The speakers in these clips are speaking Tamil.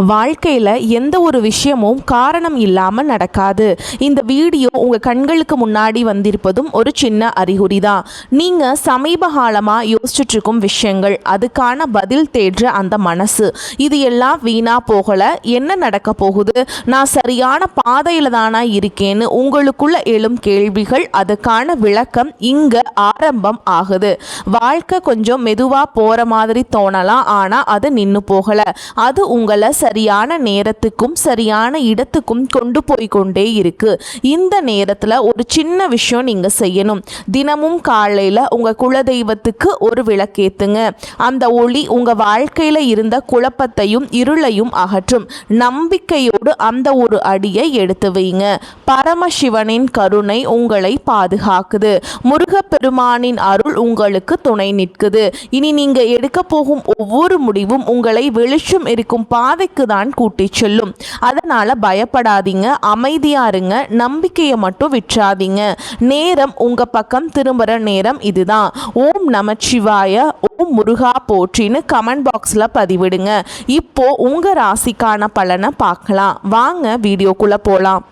வாழ்க்கையில் எந்த ஒரு விஷயமும் காரணம் இல்லாமல் நடக்காது. இந்த வீடியோ உங்கள் கண்களுக்கு முன்னாடி வந்திருப்பதும் ஒரு சின்ன அறிகுறி தான். நீங்கள் சமீப காலமாக யோசிச்சுட்ருக்கும் விஷயங்கள், அதுக்கான பதில் தேடுற அந்த மனசு, இது எல்லாம் வீணாக போகலை. என்ன நடக்க போகுது, நான் சரியான பாதையில் தானா இருக்கேன்னு உங்களுக்குள்ள எழும் கேள்விகள், அதுக்கான விளக்கம் இங்கே ஆரம்பம் ஆகுது. வாழ்க்கை கொஞ்சம் மெதுவாக போகிற மாதிரி தோணலாம், ஆனால் அது நின்று போகலை. அது உங்களை சரியான நேரத்துக்கும் சரியான இடத்துக்கும் கொண்டு போய் கொண்டே இருக்கு. இந்த நேரத்தில் ஒரு சின்ன விஷயம் நீங்கள் செய்யணும். தினமும் காலையில் உங்கள் குலதெய்வத்துக்கு ஒரு விளக்கேத்துங்க. அந்த ஒளி உங்கள் வாழ்க்கையில் இருந்த குழப்பத்தையும் இருளையும் அகற்றும். நம்பிக்கையோடு அந்த ஒரு அடியை எடுத்து வைங்க. பரமசிவனின் கருணை உங்களை பாதுகாக்குது. முருகப்பெருமானின் அருள் உங்களுக்கு துணை நிற்குது. இனி நீங்க எடுக்க போகும் ஒவ்வொரு முடிவும் உங்களை வெளிச்சம் இருக்கும் பாதைக்கு தான் கூட்டி செல்லும். அதனால பயப்படாதீங்க, அமைதியா இருங்க, நம்பிக்கையை மட்டும் விற்றாதீங்க. நேரம் உங்க பக்கம் திரும்புற நேரம் இதுதான். ஓம் நமச்சிவாய, ஓம் முருகா போற்றின்னு கமெண்ட் பாக்ஸ்ல பதிவிடுங்க. இப்போ உங்க ராசிக்கான பலனை பார்க்கலாம். வாங்க வீடியோக்குள்ள போலாம்.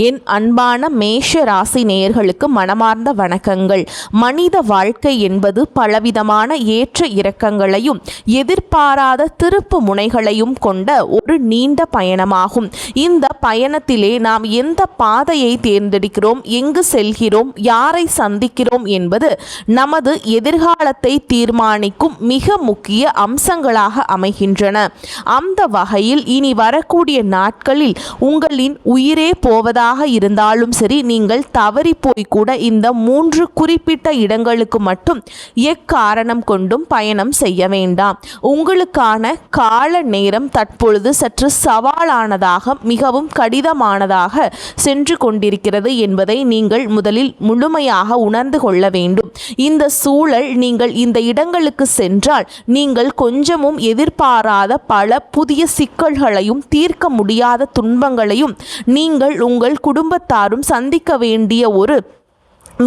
என் அன்பான மேஷ ராசி நேயர்களுக்கு மனமார்ந்த வணக்கங்கள். மனித வாழ்க்கை என்பது பலவிதமான ஏற்ற இறக்கங்களையும் எதிர்பாராத திருப்பு முனைகளையும் கொண்ட ஒரு நீண்ட பயணமாகும். இந்த பயணத்திலே நாம் எந்த பாதையை தேர்ந்தெடுக்கிறோம், எங்கு செல்கிறோம், யாரை சந்திக்கிறோம் என்பது நமது எதிர்காலத்தை தீர்மானிக்கும் மிக முக்கிய அம்சங்களாக அமைகின்றன. அந்த வகையில் இனி வரக்கூடிய நாட்களில் உங்களின் உயிரே போவதாக இருந்தாலும் சரி, நீங்கள் தவறி போய் கூட இந்த 3 குறிப்பிட்ட இடங்களுக்கு மட்டும் எக்காரணம் கொண்டும் பயணம் செய்ய வேண்டாம். உங்களுக்கான கால நேரம் தற்பொழுது சற்று சவாலானதாக, மிகவும் கடினமானதாக சென்று கொண்டிருக்கிறது என்பதை நீங்கள் முதலில் முழுமையாக உணர்ந்து கொள்ள வேண்டும். இந்த சூழல், நீங்கள் இந்த இடங்களுக்கு சென்றால் நீங்கள் கொஞ்சமும் எதிர்பாராத பல புதிய சிக்கல்களையும் தீர்க்க முடியாத துன்பங்களையும் நீங்கள் உங்கள் குடும்பத்தாரும் சந்திக்க வேண்டிய ஒரு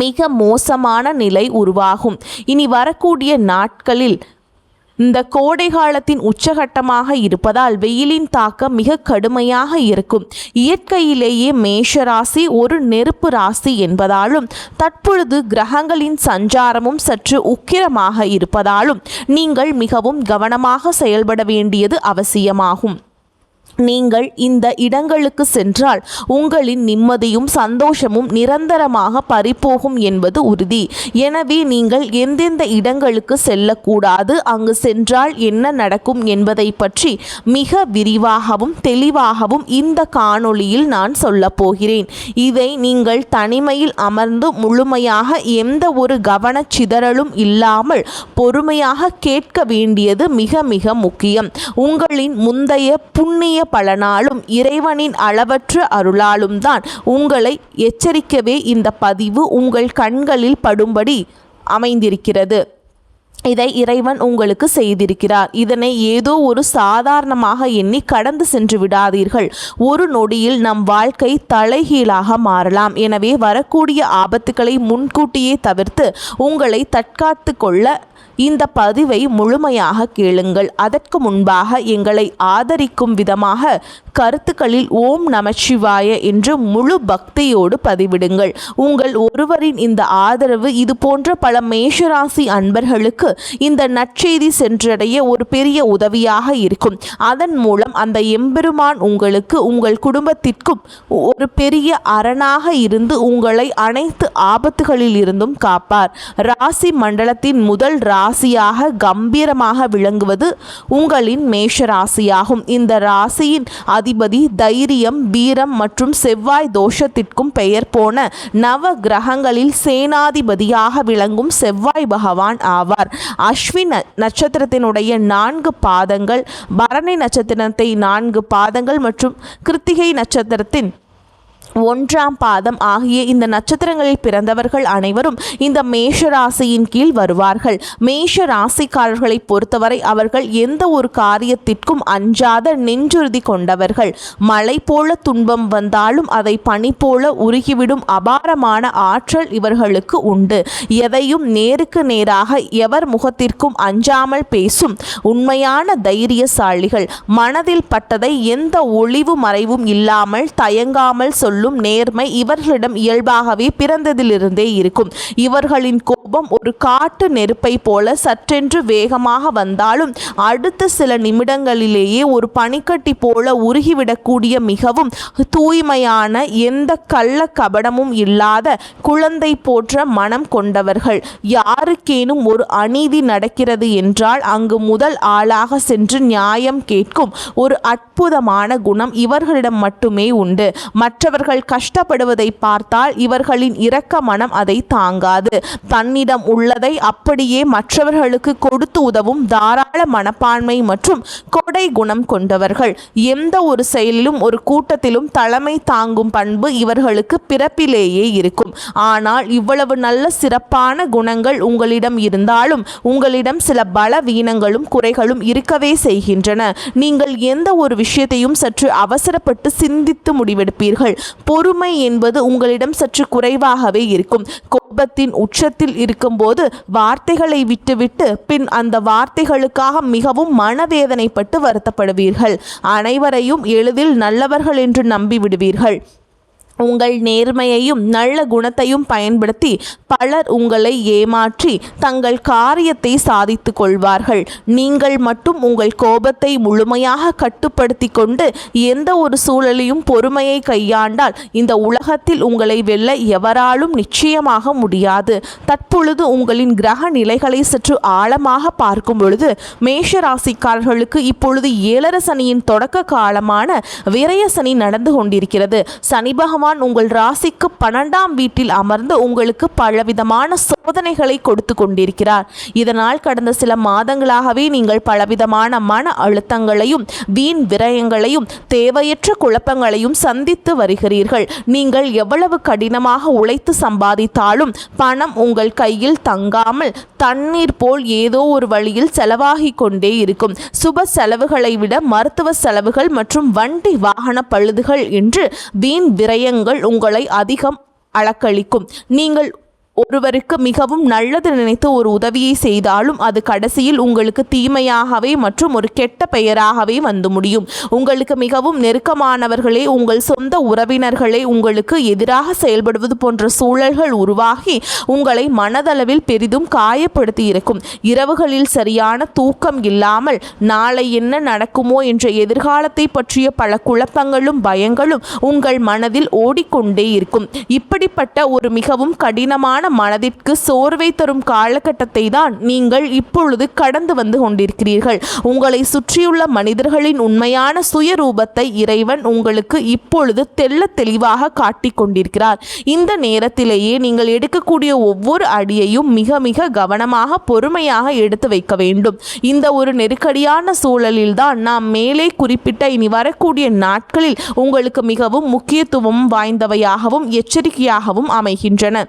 மிக மோசமான நிலை உருவாகும். இனி வரக்கூடிய நாட்களில் இந்த கோடை காலத்தின் உச்சகட்டமாக இருப்பதால் வெயிலின் தாக்கம் மிக கடுமையாக இருக்கும். இயற்கையிலேயே மேஷராசி ஒரு நெருப்பு ராசி என்பதாலும் தற்பொழுது கிரகங்களின் சஞ்சாரமும் சற்று உக்கிரமாக இருப்பதாலும் நீங்கள் மிகவும் கவனமாக செயல்பட வேண்டியது அவசியமாகும். நீங்கள் இந்த இடங்களுக்கு சென்றால் உங்களின் நிம்மதியும் சந்தோஷமும் நிரந்தரமாக பறிபோகும் என்பது உறுதி. எனவே நீங்கள் எந்தெந்த இடங்களுக்கு செல்லக்கூடாது, அங்கு சென்றால் என்ன நடக்கும் என்பதை பற்றி மிக விரிவாகவும் தெளிவாகவும் இந்த காணொளியில் நான் சொல்ல போகிறேன். இதை நீங்கள் தனிமையில் அமர்ந்து முழுமையாக எந்த ஒரு கவனச்சிதறலும் இல்லாமல் பொறுமையாக கேட்க வேண்டியது மிக மிக முக்கியம். உங்களின் முந்தைய புண்ணிய பலனாலும் இறைவனின் அளவற்ற அருளாலும் தான் உங்களை எச்சரிக்கவே இந்த பதிவு உங்கள் கண்களில் படும்படி அமைந்திருக்கிறது. இதை இறைவன் உங்களுக்கு செய்திருக்கிறார். இதனை ஏதோ ஒரு சாதாரணமாக எண்ணி கடந்து சென்று விடாதீர்கள். ஒரு நொடியில் நம் வாழ்க்கை தலைகீழாக மாறலாம். எனவே வரக்கூடிய ஆபத்துக்களை முன்கூட்டியே தவிர்த்து உங்களை தற்காத்து கொள்ள இந்த பதிவை முழுமையாக கேளுங்கள். அதற்கு முன்பாக எங்களை ஆதரிக்கும் விதமாக கருத்துக்களில் ஓம் நமச்சிவாய என்று முழு பக்தியோடு பதிவிடுங்கள். உங்கள் ஒருவரின் இந்த ஆதரவு இது போன்ற பல மேஷராசி அன்பர்களுக்கு இந்த நற்செய்தி சென்றடைய ஒரு பெரிய உதவியாக இருக்கும். அதன் மூலம் அந்த எம்பெருமான் உங்களுக்கு, உங்கள் குடும்பத்திற்கும் ஒரு பெரிய அரணாக இருந்து உங்களை அனைத்து ஆபத்துகளில் இருந்தும் காப்பார். ராசி மண்டலத்தின் முதல் ராசியாக கம்பீரமாக விளங்குவது உங்களின் மேஷ ராசியாகும். இந்த ராசியின் அதிபதி தைரியம், வீரம் மற்றும் செவ்வாய் தோஷத்திற்கும் பெயர் போன நவ கிரகங்களில் சேனாதிபதியாக விளங்கும் செவ்வாய் பகவான் ஆவார். அஸ்வின் நட்சத்திரத்தினுடைய 4 பாதங்கள், பரணி நட்சத்திரத்தை 4 பாதங்கள் மற்றும் கிருத்திகை நட்சத்திரத்தின் 1ஆம் பாதம் ஆகிய இந்த நட்சத்திரங்களில் பிறந்தவர்கள் அனைவரும் இந்த மேஷ ராசியின் கீழ் வருவார்கள். மேஷ ராசிக்காரர்களை பொறுத்தவரை அவர்கள் எந்த ஒரு காரியத்திற்கும் அஞ்சாத நெஞ்சுறுதி கொண்டவர்கள். மழை போல துன்பம் வந்தாலும் அதை பனி போல உருகிவிடும் அபாரமான ஆற்றல் இவர்களுக்கு உண்டு. எதையும் நேருக்கு நேராக எவர் முகத்திற்கும் அஞ்சாமல் பேசும் உண்மையான தைரியசாலிகள். மனதில் பட்டதை எந்த ஒளிவு மறைவும் இல்லாமல் தயங்காமல் சொல்லும் நேர்மை இவர்களிடம் இயல்பாகவே பிறந்ததிலிருந்தே இருக்கும். இவர்களின் கோபம் ஒரு காட்டு நெருப்பை போல சற்றென்று வேகமாக வந்தாலும் அடுத்த சில நிமிடங்களிலேயே ஒரு பனிக்கட்டி போல உருகிவிடக்கூடிய மிகவும் தூய்மையான எந்த கள்ள கபடமும் இல்லாத குழந்தை போன்ற மனம் கொண்டவர்கள். யாருக்கேனும் ஒரு அநீதி நடக்கிறது என்றால் அங்கு முதல் ஆளாக சென்று நியாயம் கேட்கும் ஒரு அற்புதமான குணம் இவர்களிடம் மட்டுமே உண்டு. மற்றவர்கள் கஷ்டப்படுவதை பார்த்தால் இவர்களின் இரக்க மனம் அதை தாங்காது. தன்னிடம் உள்ளதை அப்படியே மற்றவர்களுக்கு கொடுத்து உதவும் தாராள மனப்பான்மை மற்றும் கொடை குணம் கொண்டவர்கள். எந்த ஒரு செயலிலும் ஒரு கூட்டத்திலும் தலைமை தாங்கும் பண்பு இவர்களுக்கு பிறப்பிலேயே இருக்கும். ஆனால் இவ்வளவு நல்ல சிறப்பான குணங்கள் உங்களிடம் இருந்தாலும் உங்களிடம் சில பலவீனங்களும் குறைகளும் இருக்கவே செய்கின்றன. நீங்கள் எந்த ஒரு விஷயத்தையும் சற்று அவசரப்பட்டு சிந்தித்து முடிவெடுப்பீர்கள். பொறுமை என்பது உங்களிடம் சற்று குறைவாகவே இருக்கும். கோபத்தின் உச்சத்தில் இருக்கும்போது வார்த்தைகளை விட்டுவிட்டு பின் அந்த வார்த்தைகளுக்காக மிகவும் மனவேதனைப்பட்டு வருத்தப்படுவீர்கள். அனைவரையும் எளிதில் நல்லவர்கள் என்று நம்பிவிடுவீர்கள். உங்கள் நேர்மையையும் நல்ல குணத்தையும் பயன்படுத்தி பலர் உங்களை ஏமாற்றி தங்கள் காரியத்தை சாதித்து கொள்வார்கள். நீங்கள் மட்டும் உங்கள் கோபத்தை முழுமையாக கட்டுப்படுத்தி கொண்டு எந்த ஒரு சூழலையும் பொறுமையை கையாண்டால் இந்த உலகத்தில் உங்களை வெல்ல எவராலும் நிச்சயமாக முடியாது. தற்பொழுது உங்களின் கிரக நிலைகளை சற்று ஆழமாக பார்க்கும் பொழுது மேஷ ராசிக்காரர்களுக்கு இப்பொழுது 7 சனியின் தொடக்க காலமான விரய சனி நடந்து கொண்டிருக்கிறது. சனி பகவான் உங்கள் ராசிக்கு 12ஆம் வீட்டில் அமர்ந்து உங்களுக்கு பலவிதமான சோதனைகளை கொடுத்து கொண்டிருக்கிறார். இதனால் கடந்த சில மாதங்களாகவே நீங்கள் பலவிதமான மன அழுத்தங்களையும் வீண் விரயங்களையும் தேவையற்ற குழப்பங்களையும் சந்தித்து வருகிறீர்கள். நீங்கள் எவ்வளவு கடினமாக உழைத்து சம்பாதித்தாலும் பணம் உங்கள் கையில் தங்காமல் தண்ணீர் போல் ஏதோ ஒரு வழியில் செலவாகி கொண்டே இருக்கும். சுப செலவுகளை விட மருத்துவ செலவுகள் மற்றும் வண்டி வாகன பழுதுகள் என்று வீண் விரயங்கள் உங்களை அதிகம் அளக்களிக்கும். நீங்கள் ஒருவருக்கு மிகவும் நல்லது நினைத்து ஒரு உதவியை செய்தாலும் அது கடைசியில் உங்களுக்கு தீமையாகவே மற்றும் ஒரு கெட்ட பெயராகவே வந்து முடியும். உங்களுக்கு மிகவும் நெருக்கமானவர்களே உங்கள் சொந்த உறவினர்களே உங்களுக்கு எதிராக செயல்படுவது போன்ற சூழல்கள் உருவாகி உங்களை மனதளவில் பெரிதும் காயப்படுத்தி இருக்கும். இரவுகளில் சரியான தூக்கம் இல்லாமல் நாளை என்ன நடக்குமோ என்ற எதிர்காலத்தை பற்றிய பல குழப்பங்களும் பயங்களும் உங்கள் மனதில் ஓடிக்கொண்டே இருக்கும். இப்படிப்பட்ட ஒரு மிகவும் கடினமான மனதிற்கு சோர்வை தரும் காலகட்டத்தை தான் நீங்கள் இப்பொழுது கடந்து வந்து கொண்டிருக்கிறீர்கள். உங்களை சுற்றியுள்ள மனிதர்களின் உண்மையான சுயரூபத்தை இறைவன் உங்களுக்கு இப்பொழுது தெள்ள தெளிவாக காட்டிக் கொண்டிருக்கிறார். இந்த நேரத்திலேயே நீங்கள் எடுக்கக்கூடிய ஒவ்வொரு அடியையும் மிக மிக கவனமாக பொறுமையாக எடுத்து வைக்க வேண்டும். இந்த ஒரு நெருக்கடியான சூழலில் தான் நாம் மேலே குறிப்பிட்ட இனி வரக்கூடிய நாட்களில் உங்களுக்கு மிகவும் முக்கியத்துவம் வாய்ந்தவையாகவும் எச்சரிக்கையாகவும் அமைகின்றன.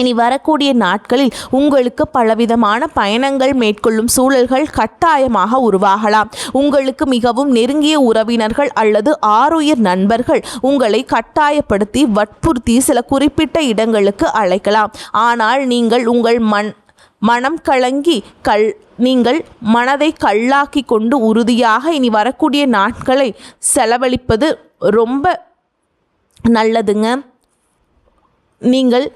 இனி வரக்கூடிய நாட்களில் உங்களுக்கு பலவிதமான பயணங்கள் மேற்கொள்ளும் சூழல்கள் கட்டாயமாக உருவாகலாம். உங்களுக்கு மிகவும் நெருங்கிய உறவினர்கள் அல்லது ஆருயிர் நண்பர்கள் உங்களை கட்டாயப்படுத்தி வற்புறுத்தி சில குறிப்பிட்ட இடங்களுக்கு அழைக்கலாம். ஆனால் நீங்கள் உங்கள் மனம் கலங்கி நீங்கள் மனதை கல்லாக்கி கொண்டு உறுதியாக இனி வரக்கூடிய நாட்களை செலவழிப்பது ரொம்ப நல்லதுங்க. நீங்கள்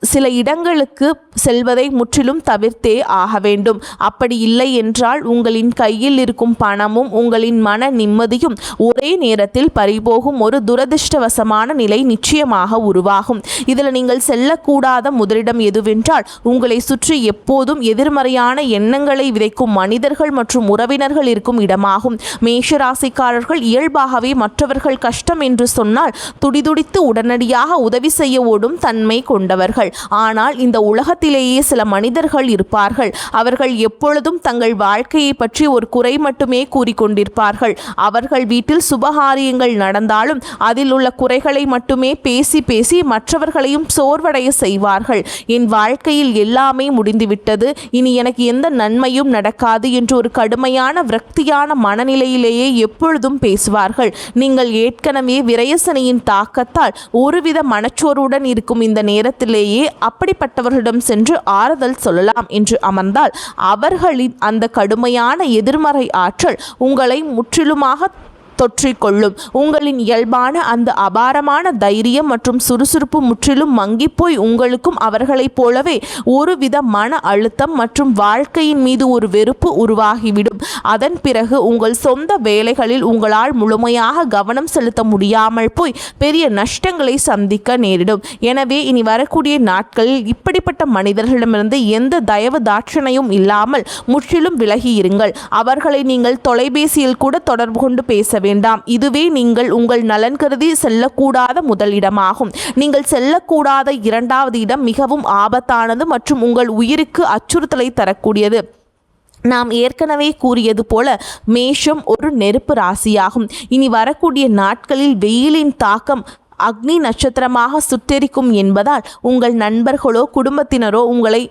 சில இடங்களுக்கு செல்வதை முற்றிலும் தவிர்த்தே ஆக வேண்டும். அப்படி இல்லை என்றால் உங்களின் கையில் இருக்கும் பணமும் உங்களின் மன நிம்மதியும் ஒரே நேரத்தில் பறிபோகும் ஒரு துரதிர்ஷ்டவசமான நிலை நிச்சயமாக உருவாகும். இதில் நீங்கள் செல்லக்கூடாத முதலிடம் எதுவென்றால் உங்களை சுற்றி எப்போதும் எதிர்மறையான எண்ணங்களை விதைக்கும் மனிதர்கள் மற்றும் உறவினர்கள் இருக்கும் இடமாகும். மேஷராசிக்காரர்கள் இயல்பாகவே மற்றவர்கள் கஷ்டம் என்று சொன்னால் துடிதுடித்து உடனடியாக உதவி செய்ய ஓடும் தன்மை கொண்டவர்கள். ஆனால் இந்த உலகத்திலேயே சில மனிதர்கள் இருப்பார்கள். அவர்கள் எப்பொழுதும் தங்கள் வாழ்க்கையை பற்றி ஒரு குறை மட்டுமே கூறிக்கொண்டிருப்பார்கள். அவர்கள் வீட்டில் சுபகாரியங்கள் நடந்தாலும் அதில் உள்ள குறைகளை மட்டுமே பேசி பேசி மற்றவர்களையும் சோர்வடைய செய்வார்கள். என் வாழ்க்கையில் எல்லாமே முடிந்துவிட்டது, இனி எனக்கு எந்த நன்மையும் நடக்காது என்று ஒரு கடுமையான விரக்தியான மனநிலையிலேயே எப்பொழுதும் பேசுவார்கள். நீங்கள் ஏற்கனவே விரயசனியின் தாக்கத்தால் ஒருவித மனச்சோர்வுடன் இருக்கும் இந்த நேரத்திலேயே அப்படிப்பட்டவர்களிடம் சென்று ஆறுதல் சொல்லலாம் என்று அமர்ந்தால் அவர்களின் அந்த கடுமையான எதிர்மறை ஆற்றல் உங்களை முற்றிலுமாக தொற்றிக்கொள்ளும். உங்களின் இயல்பான அந்த அபாரமான தைரியம் மற்றும் சுறுசுறுப்பு முற்றிலும் மங்கிப்போய் உங்களுக்கும் அவர்களைப் போலவே ஒருவித மன அழுத்தம் மற்றும் வாழ்க்கையின் மீது ஒரு வெறுப்பு உருவாகிவிடும். அதன் பிறகு உங்கள் சொந்த வேலைகளில் உங்களால் முழுமையாக கவனம் செலுத்த முடியாமல் போய் பெரிய நஷ்டங்களை சந்திக்க நேரிடும். எனவே இனி வரக்கூடிய நாட்களில் இப்படிப்பட்ட மனிதர்களிடமிருந்து எந்த தயவு தாட்சணையும் இல்லாமல் முற்றிலும் விலகி இருங்கள். அவர்களை நீங்கள் தொலைபேசியில் கூட தொடர்பு கொண்டு பேச வேண்டாம். இதுவே நீங்கள் உங்கள் நலன் கருதி செல்லக்கூடாத முதல் இடமாகும். நீங்கள் செல்லக்கூடாத இரண்டாவது இடம் மிகவும் ஆபத்தானது மற்றும் உங்கள் உயிருக்கு அச்சுறுத்தலை தரக்கூடியது. நாம் ஏற்கனவே கூறியது போல மேஷம் ஒரு நெருப்பு ராசியாகும். இனி வரக்கூடிய நாட்களில் வெயிலின் தாக்கம் அக்னி நட்சத்திரமாக சுட்டெரிக்கும் என்பதால் உங்கள் நண்பர்களோ குடும்பத்தினரோ உங்களை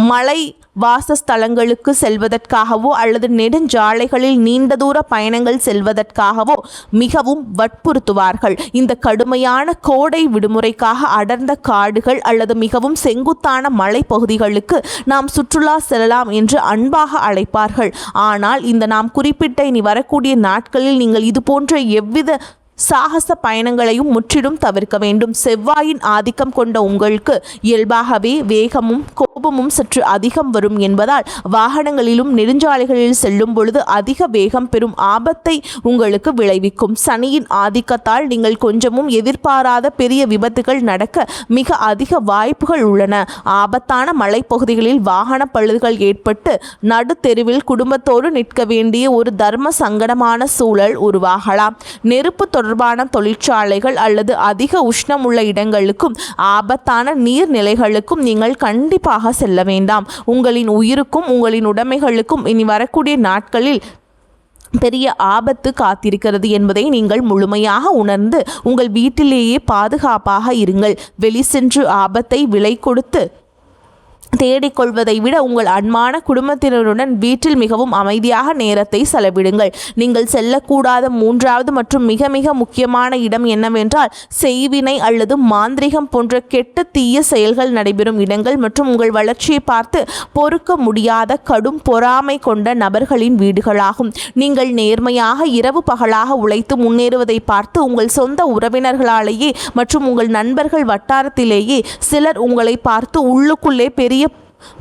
மலை வாசஸ்தலங்களுக்கு செல்வதற்காகவோ அல்லது நெடுஞ்சாலைகளில் நீண்ட தூர பயணங்கள் செல்வதற்காகவோ மிகவும் வற்புறுத்துவார்கள். இந்த கடுமையான கோடை விடுமுறைக்காக அடர்ந்த காடுகள் அல்லது மிகவும் செங்குத்தான மலைப்பகுதிகளுக்கு நாம் சுற்றுலா செல்லலாம் என்று அன்பாக அழைப்பார்கள். ஆனால் இந்த நாம் குறிப்பிட்ட இனி வரக்கூடிய நாட்களில் நீங்கள் இது போன்ற எவ்வித சாகச பயணங்களையும் முற்றிலும் தவிர்க்க வேண்டும். செவ்வாயின் ஆதிக்கம் கொண்ட உங்களுக்கு இயல்பாகவே வேகமும் கோபமும் சற்று அதிகம் வரும் என்பதால் வாகனங்களிலும் நெடுஞ்சாலைகளில் செல்லும் பொழுது அதிக வேகம் பெறும் ஆபத்தை உங்களுக்கு விளைவிக்கும். சனியின் ஆதிக்கத்தால் நீங்கள் கொஞ்சமும் எதிர்பாராத பெரிய விபத்துகள் நடக்க மிக அதிக வாய்ப்புகள் உள்ளன. ஆபத்தான மலைப்பகுதிகளில் வாகன பழுதுகள் ஏற்பட்டு நடு தெருவில் குடும்பத்தோடு நிற்க வேண்டிய ஒரு தர்ம சங்கடமான சூழல் உருவாகலாம். நெருப்பு தொடர்பான தொழிற்சாலைகள் அல்லது அதிக உஷ்ணம் உள்ள இடங்களுக்கும் ஆபத்தான நீர்நிலைகளுக்கும் நீங்கள் கண்டிப்பாக செல்ல வேண்டாம். உங்களின் உயிருக்கும் உங்களின் உடைமைகளுக்கும் இனி வரக்கூடிய நாட்களில் பெரிய ஆபத்து காத்திருக்கிறது என்பதை நீங்கள் முழுமையாக உணர்ந்து உங்கள் வீட்டிலேயே பாதுகாப்பாக இருங்கள். வெளி சென்று ஆபத்தை விலை கொடுத்து தேடிக்கொள்வதை விட உங்கள் அன்பான குடும்பத்தினருடன் வீட்டில் மிகவும் அமைதியாக நேரத்தை செலவிடுங்கள். நீங்கள் செல்லக்கூடாத மூன்றாவது மற்றும் மிக மிக முக்கியமான இடம் என்னவென்றால் செய்வினை அல்லது மாந்திரிகம் போன்ற கெட்ட தீய செயல்கள் நடைபெறும் இடங்கள் மற்றும் உங்கள் வளர்ச்சியை பார்த்து பொறுக்க முடியாத கடும் பொறாமை கொண்ட நபர்களின் வீடுகளாகும். நீங்கள் நேர்மையாக இரவு பகலாக உழைத்து முன்னேறுவதை பார்த்து உங்கள் சொந்த உறவினர்களாலேயே மற்றும் உங்கள் நண்பர்கள் வட்டாரத்திலேயே சிலர் உங்களை பார்த்து உள்ளுக்குள்ளே பெரிய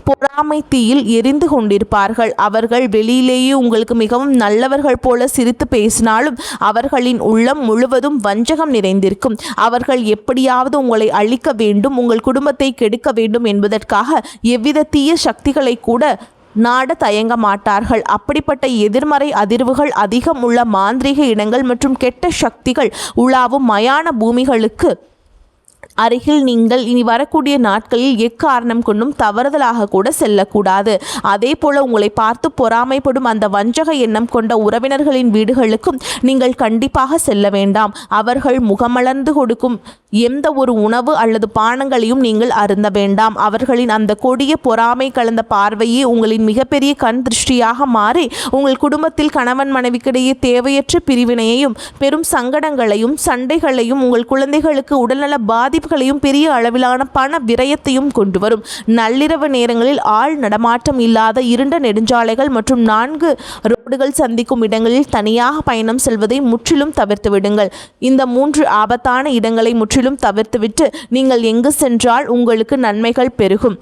பொறாமை தீயில் எரிந்து கொண்டிருப்பார்கள். அவர்கள் வெளியிலேயே உங்களுக்கு மிகவும் நல்லவர்கள் போல சிரித்து பேசினாலும் அவர்களின் உள்ளம் முழுவதும் வஞ்சகம் நிறைந்திருக்கும். அவர்கள் எப்படியாவது உங்களை அழிக்க வேண்டும், உங்கள் குடும்பத்தை கெடுக்க வேண்டும் என்பதற்காக எவ்வித தீய சக்திகளை கூட நாட தயங்க மாட்டார்கள். அப்படிப்பட்ட எதிர்மறை அதிர்வுகள் அதிகம் உள்ள மாந்திரீக இடங்கள் மற்றும் கெட்ட சக்திகள் உலாவும் மயான பூமிகளுக்கு அருகில் நீங்கள் இனி வரக்கூடிய நாட்களில் எக்காரணம் கொண்டும் தவறுதலாக கூட செல்லக்கூடாது. அதே போல உங்களை பார்த்து பொறாமைப்படும் அந்த வஞ்சக எண்ணம் கொண்ட உறவினர்களின் வீடுகளுக்கும் நீங்கள் கண்டிப்பாக செல்ல வேண்டாம். அவர்கள் முகமலர்ந்து கொடுக்கும் எந்த ஒரு உணவு அல்லது பானங்களையும் நீங்கள் அருந்த வேண்டாம். அவர்களின் அந்த கொடிய பொறாமை கலந்த பார்வையே உங்களின் மிகப்பெரிய கண் திருஷ்டியாக மாறி உங்கள் குடும்பத்தில் கணவன் மனைவிக்கிடையே தேவையற்ற பிரிவினையையும் பெரும் சங்கடங்களையும் சண்டைகளையும் உங்கள் குழந்தைகளுக்கு உடல்நல பாதிப்புகளையும் பெரிய அளவிலான பண விரயத்தையும் கொண்டு வரும். நள்ளிரவு நேரங்களில் ஆள் நடமாட்டம் இல்லாத இருண்ட நெடுஞ்சாலைகள் மற்றும் 4 ரோடுகள் சந்திக்கும் இடங்களில் தனியாக பயணம் செல்வதை முற்றிலும் தவிர்த்து விடுங்கள். இந்த 3 ஆபத்தான இடங்களை முற்றிலும் தவிர்த்துவிட்டு நீங்கள் எங்கு சென்றால் உங்களுக்கு நன்மைகள் பெருகும்,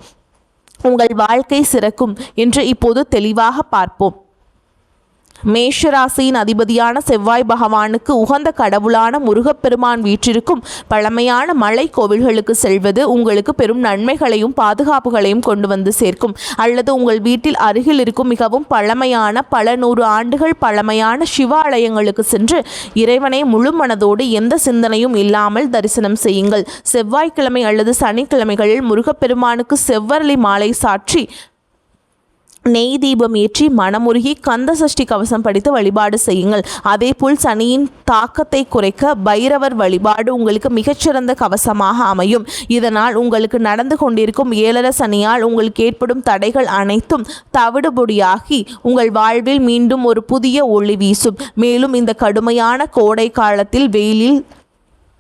உங்கள் வாழ்க்கை சிறக்கும் என்று இப்போது தெளிவாக பார்ப்போம். மேஷராசியின் அதிபதியான செவ்வாய் பகவானுக்கு உகந்த கடவுளான முருகப்பெருமான் வீற்றிருக்கும் பழமையான மலை கோவில்களுக்கு செல்வது உங்களுக்கு பெரும் நன்மைகளையும் பாதுகாப்புகளையும் கொண்டு வந்து சேர்க்கும். அல்லது உங்கள் வீட்டில் அருகில் இருக்கும் மிகவும் பழமையான பல நூறு ஆண்டுகள் பழமையான சிவாலயங்களுக்கு சென்று இறைவனை முழு மனதோடு எந்த சிந்தனையும் இல்லாமல் தரிசனம் செய்யுங்கள். செவ்வாய்க்கிழமை அல்லது சனிக்கிழமைகளில் முருகப்பெருமானுக்கு செவ்வரளி மாலை சாற்றி நெய் தீபம் ஏற்றி மனமுருகி கந்த சஷ்டி கவசம் படித்து வழிபாடு செய்யுங்கள். அதேபோல் சனியின் தாக்கத்தை குறைக்க பைரவர் வழிபாடு உங்களுக்கு மிகச்சிறந்த கவசமாக அமையும். இதனால் உங்களுக்கு நடந்து கொண்டிருக்கும் ஏழரை சனியால் உங்களுக்கு ஏற்படும் தடைகள் அனைத்தும் தவிடுபொடியாகி உங்கள் வாழ்வில் மீண்டும் ஒரு புதிய ஒளி வீசும். மேலும் இந்த கடுமையான கோடை காலத்தில் வெயிலில்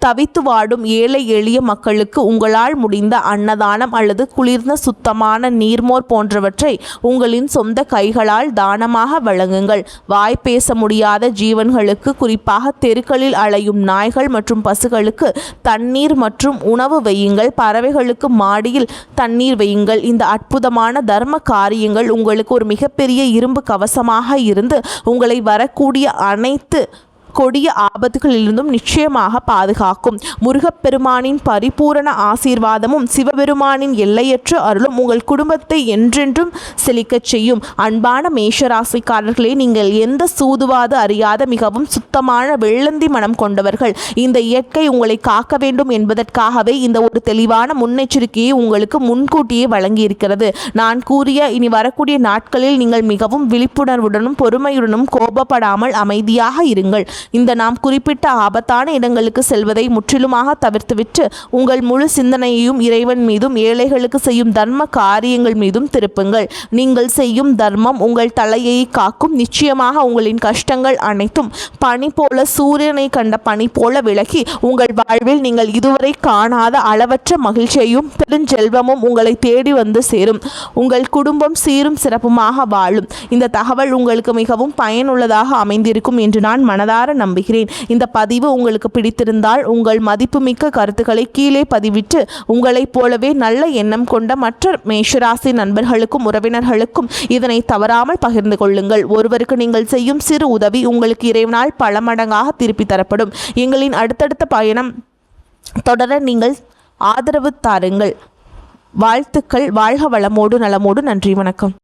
தவித்து வாடும் ஏழை எளிய மக்களுக்கு உங்களால் முடிந்த அன்னதானம் அல்லது குளிர்ந்த சுத்தமான நீர்மோர் போன்றவற்றை உங்களின் சொந்த கைகளால் தானமாக வழங்குங்கள். வாய் பேச முடியாத ஜீவன்களுக்கு, குறிப்பாக தெருக்களில் அலையும் நாய்கள் மற்றும் பசுகளுக்கு தண்ணீர் மற்றும் உணவு வையுங்கள். பறவைகளுக்கு மாடியில் தண்ணீர் வையுங்கள். இந்த அற்புதமான தர்ம காரியங்கள் உங்களுக்கு ஒரு மிகப்பெரிய இரும்பு கவசமாக இருந்து உங்களை வரக்கூடிய அனைத்து கொடிய ஆபத்துகளிலிருந்தும் நிச்சயமாக பாதுகாக்கும். முருகப்பெருமானின் பரிபூரண ஆசீர்வாதமும் சிவபெருமானின் எல்லையற்ற அருளும் உங்கள் குடும்பத்தை என்றென்றும் செழிக்கச் செய்யும். அன்பான மேஷராசிக்காரர்களே, நீங்கள் எந்த சூதுவாது அறியாத மிகவும் சுத்தமான வெள்ளந்தி மனம் கொண்டவர்கள். இந்த இயற்கை உங்களை காக்க வேண்டும் என்பதற்காகவே இந்த ஒரு தெளிவான முன்னெச்சரிக்கையை உங்களுக்கு முன்கூட்டியே வழங்கியிருக்கிறது. நான் கூறிய இனி வரக்கூடிய நாட்களில் நீங்கள் மிகவும் விழிப்புணர்வுடனும் பொறுமையுடனும் கோபப்படாமல் அமைதியாக இருங்கள். இந்த நாம் குறிப்பிட்ட ஆபத்தான இடங்களுக்கு செல்வதை முற்றிலுமாக தவிர்த்துவிட்டு உங்கள் முழு சிந்தனையையும் இறைவன் மீதும் ஏழைகளுக்கு செய்யும் தர்ம காரியங்கள் மீதும் திருப்புங்கள். நீங்கள் செய்யும் தர்மம் உங்கள் தலையை காக்கும். நிச்சயமாக உங்களின் கஷ்டங்கள் அனைத்தும் பனி போல, சூரியனை கண்ட பனி போல விலகி உங்கள் வாழ்வில் நீங்கள் இதுவரை காணாத அளவற்ற மகிழ்ச்சியையும் பெருஞ்செல்வமும் உங்களை தேடி வந்து சேரும். உங்கள் குடும்பம் சீரும் சிறப்புமாக வாழும். இந்த தகவல் உங்களுக்கு மிகவும் பயனுள்ளதாக அமைந்திருக்கும் என்று நான் மனதார நம்புகிறேன். இந்த பதிவு உங்களுக்கு பிடித்திருந்தால் உங்கள் மதிப்புமிக்க கருத்துக்களை கீழே பதிவிட்டு உங்களைப் போலவே நல்ல எண்ணம் கொண்ட மற்ற மேஷராசி நண்பர்களுக்கும் உறவினர்களுக்கும் இதனை தவறாமல் பகிர்ந்து கொள்ளுங்கள். ஒருவருக்கு நீங்கள் செய்யும் சிறு உதவி உங்களுக்கு இறைவனால் பல மடங்காக திருப்பி தரப்படும். எங்களின் அடுத்தடுத்த பயணம் தொடர நீங்கள் ஆதரவு தாருங்கள். வாழ்த்துக்கள். வாழ்க வளமோடு நலமோடு. நன்றி, வணக்கம்.